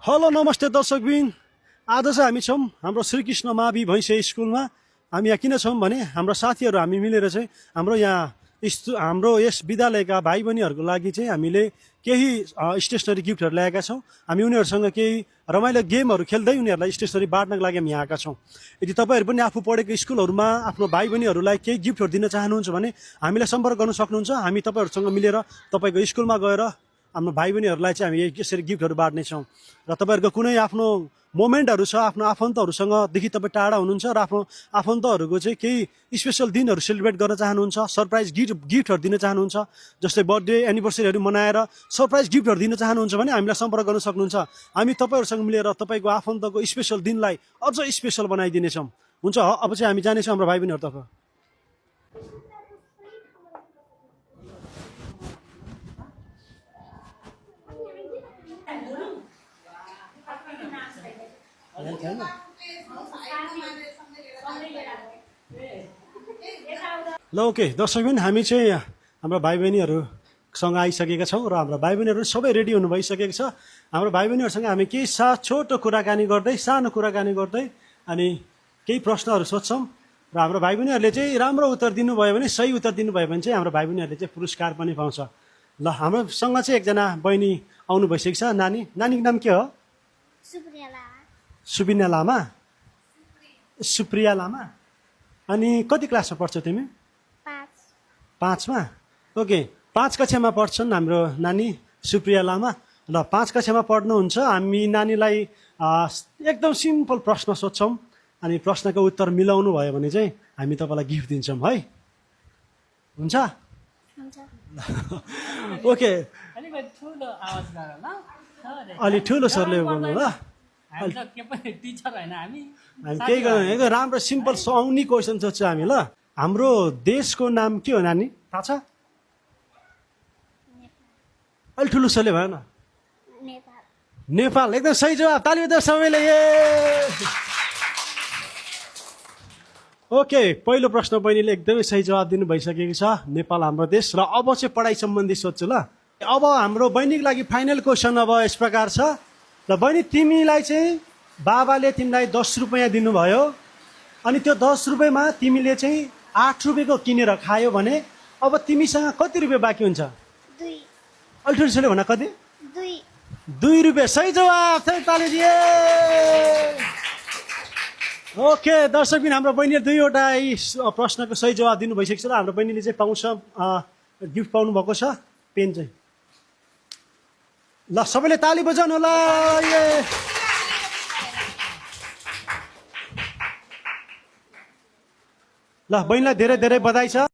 Hello नमस्ते दर्शकबिन। आज चाहिँ हामी छौँ हाम्रो श्रीकृष्ण मावि भैँसे स्कुलमा। हामी यहाँ किन छौँ भने हाम्रो साथीहरू हामी मिलेर चाहिँ हाम्रो यस विद्यालयका भाइ बहिनीहरूको लागि चाहिँ हामीले केही स्टेसनरी गिफ्टहरू ल्याएका छौँ। हामी उनीहरूसँग केही रमाइलो गेमहरू खेल्दै उनीहरूलाई स्टेसनरी बाँड्नको लागि हामी आएका छौँ। यदि तपाईँहरू पनि आफू पढेको स्कुलहरूमा आफ्नो भाइ बहिनीहरूलाई केही गिफ्टहरू दिन चाहनुहुन्छ भने हामीलाई सम्पर्क गर्न सक्नुहुन्छ। हामी तपाईँहरूसँग मिलेर तपाईँको स्कुलमा गएर हाम्रो भाइ बहिनीहरूलाई चाहिँ हामी यसरी गिफ्टहरू बाँड्नेछौँ। र तपाईँहरूको कुनै आफ्नो मोमेन्टहरू छ, आफ्नो आफन्तहरूसँगदेखि तपाईँ टाढा हुनुहुन्छ र आफ्नो आफन्तहरूको चाहिँ केही स्पेसल दिनहरू सेलिब्रेट गर्न चाहनुहुन्छ, सरप्राइज गिफ्टहरू दिन चाहनुहुन्छ, जस्तै बर्थडे एनिभर्सरीहरू मनाएर सरप्राइज गिफ्टहरू दिन चाहनुहुन्छ भने हामीलाई सम्पर्क गर्न सक्नुहुन्छ। हामी तपाईँहरूसँग मिलेर तपाईँको आफन्तको स्पेसल दिनलाई अझ स्पेसल बनाइदिनेछौँ। हुन्छ, अब चाहिँ हामी जानेछौँ हाम्रो भाइ बहिनीहरूतर्फ। ल ओके दर्शकबिन, हामी चाहिँ हाम्रो भाइ बहिनीहरूसँग आइसकेका छौँ र हाम्रो भाइ बहिनीहरू सबै रेडी हुनु भइसकेको छ। हाम्रो भाइ बहिनीहरूसँग हामी केही छोटो कुराकानी गर्दै सानो कुराकानी गर्दै अनि केही प्रश्नहरू सोध्छौँ र हाम्रो भाइ बहिनीहरूले चाहिँ राम्रो उत्तर दिनुभयो भने, सही उत्तर दिनुभयो भने चाहिँ हाम्रो भाइ बहिनीहरूले चाहिँ पुरस्कार पनि पाउँछ। ल हाम्रोसँग चाहिँ एकजना बहिनी आउनु भइसकेको छ। नानीको नाम के हो? सुबिना लामा। सुप्रिया लामा। अनि कति क्लासमा पढ्छौ तिमी? 5मा। ओके, 5 कक्षामा पढ्छन् हाम्रो नानी सुप्रिया लामा। ल 5 कक्षामा पढ्नुहुन्छ। हामी नानीलाई एकदम सिम्पल प्रश्न सोध्छौँ अनि प्रश्नको उत्तर मिलाउनु भयो भने चाहिँ हामी तपाईँलाई गिफ्ट दिन्छौँ है। हुन्छ? ओके, अलि ठुलो सरले बोल्नु ल। केही गर्नु, राम्रो सिम्पल आउने क्वेसन सोध्छ हामी। ल हाम्रो देशको नाम के हो नानी, थाहा छ? अलि ठुलो सरले भएन? नेपाल। एकदम सही जवाब, ताली बजाऊ सबैले। ओके, पहिलो प्रश्न बहिनीले एकदमै सही जवाब दिनु भइसकेको छ। नेपाल हाम्रो देश। र अब चाहिँ पढाइ सम्बन्धी सोध्छु ल। अब हाम्रो बहिनीको लागि फाइनल क्वेसन अब यस प्रकार छ। ल बहिनी, तिमीलाई चाहिँ बाबाले तिमीलाई 10 रुपियाँ दिनुभयो अनि त्यो 10 रुपियाँमा तिमीले चाहिँ 8 रुपियाँको किनेर खायो भने अब तिमीसँग कति रुपियाँ बाँकी हुन्छ? 2। अलि ठुलो भन, कति? 2 रुपियाँ। सही जवाब, ताली दिए। ओके दर्शकबिन, हाम्रो बहिनीले 2वटा प्रश्नको सही जवाब दिनु भइसकेको छ र हाम्रो बहिनीले चाहिँ पाउँछ, गिफ्ट पाउनु भएको छ, पेन चाहिँ। ल सबैले ताली बजाउनु होला। ल बहिनीलाई धेरै धेरै बधाई छ।